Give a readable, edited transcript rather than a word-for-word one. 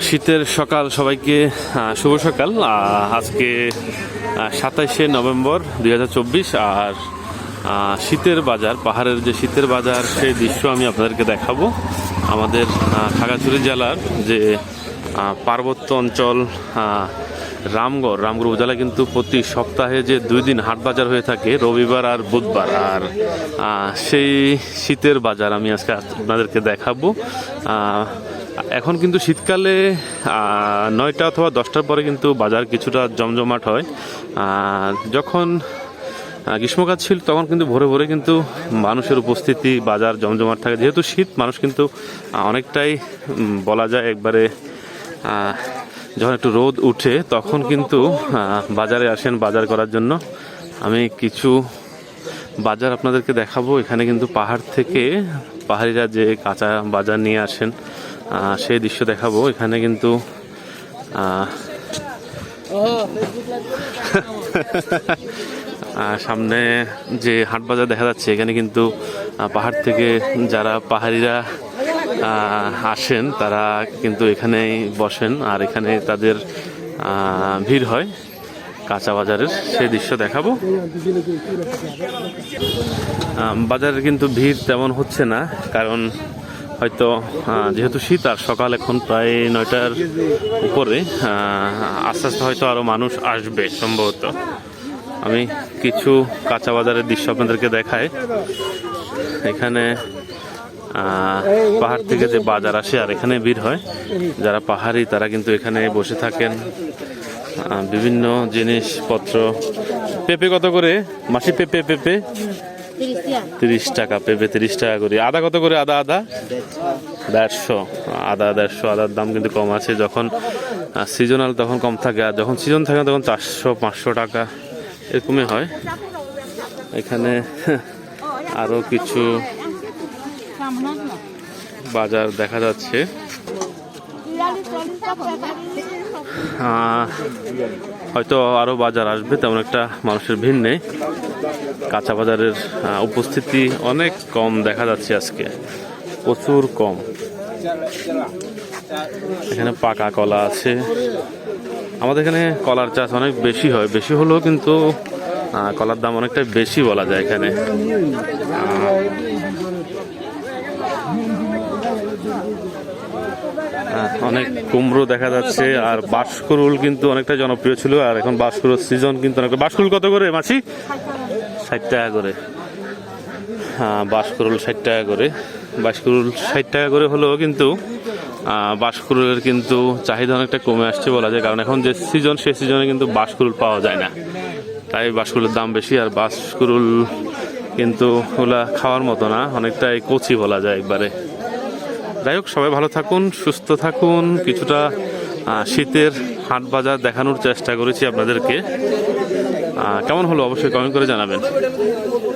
শীতের সকাল সবাইকে শুভ সকাল। আজকে 27শে নভেম্বর 2024। আর শীতের বাজার, পাহাড়ের যে শীতের বাজার, সেই দৃশ্য আমি আপনাদেরকে দেখাবো। আমাদের খাগড়াছড়ি জেলার যে পার্বত্য অঞ্চল রামগড় উপজেলায় কিন্তু প্রতি সপ্তাহে যে 2 দিন হাট বাজার হয়ে থাকে, রবিবার আর বুধবার। আর সেই শীতের বাজার আমি আজকে আপনাদেরকে দেখাবো। এখন কিন্তু শীতকালে 9টা অথবা 10টার পরে কিন্তু বাজার কিছুটা জমজমাট হয়। যখন গ্রীষ্মকাল ছিল তখন কিন্তু ভোরে ভোরে কিন্তু মানুষের উপস্থিতি, বাজার জমজমাট থাকে। যেহেতু শীত, মানুষ কিন্তু অনেকটাই বলা যায় একবারে যখন একটু রোদ উঠে তখন কিন্তু বাজারে আসেন বাজার করার জন্য। আমি কিছু বাজার আপনাদেরকে দেখাবো। এখানে কিন্তু পাহাড় থেকে পাহাড়িরা যে কাঁচা বাজার নিয়ে আসেন সেই দৃশ্য দেখাবো। এখানে কিন্তু সামনে যে হাট বাজার দেখা যাচ্ছে, এখানে কিন্তু পাহাড় থেকে যারা পাহাড়িরা আসেন তারা কিন্তু এখানেই বসেন, আর এখানে তাদের ভিড় হয় কাঁচা বাজারের, সেই দৃশ্য দেখাবো। বাজারে কিন্তু ভিড় তেমন হচ্ছে না, কারণ হয়তো যেহেতু শীত আর সকাল এখন প্রায় 9টার উপরে, আস্তে আস্তে হয়তো আরও মানুষ আসবে সম্ভবত। আমি কিছু কাঁচা বাজারের দৃশ্য আপনাদেরকে দেখাই। এখানে পাহাড় থেকে যে বাজার আসে আর এখানে ভিড় হয়, যারা পাহাড়ি তারা কিন্তু এখানে বসে থাকেন। বিভিন্ন জিনিসপত্র। পেঁপে কত করে মাসি? পেঁপে 30 টাকা, পেঁপে 30 টাকা করে। আদা কত করে? আদা 150। আদা 150। আদার দাম কিন্তু কম আছে। যখন সিজনাল তখন কম থাকে, আর যখন সিজন থাকে তখন 400-500 টাকা এরকমই হয়। এখানে আরো কিছু বাজার দেখা যাচ্ছে। হয়তো আরো বাজার আসবে, তেমন একটা মানুষের ভিড় নেই। কাঁচা বাজারের উপস্থিতি অনেক কম দেখা যাচ্ছে আজকে, প্রচুর কম। এখানে পাকা কলা আছে। আমাদের এখানে কলার চাষ অনেক বেশি হয়, বেশি হলেও কিন্তু কলার দাম অনেকটা বেশি বলা যায় এখানে। অনেক কুমড়ো দেখা যাচ্ছে, আর বাঁশকুড়ুল কিন্তু অনেকটা জনপ্রিয় ছিল, আর এখন বাঁশকুড়ুল সিজন কিন্তু অনেকটা। বাঁশকুড়ুল কত করে মাসি? 60 টাকা করে। বাঁশকুড়ুল 60 টাকা করে। বাঁশকুড়ুল 60 টাকা করে হলেও কিন্তু বাঁশকুড়ুলের কিন্তু চাহিদা অনেকটা কমে আসছে বলা যায়, কারণ এখন যে সিজন সে সিজনে কিন্তু বাঁশকুড়ুল পাওয়া যায় না, তাই বাঁশকুড়ুলের দাম বেশি। আর বাঁশকুড়ুল কিন্তু ওগুলা খাওয়ার মতো না, অনেকটাই কচি বলা যায় একবারে। যাই হোক, সবাই ভালো থাকুন, সুস্থ থাকুন। কিছুটা শীতের হাট বাজার দেখানোর চেষ্টা করেছি আপনাদেরকে। কেমন হলো অবশ্যই কমেন্ট করে জানাবেন।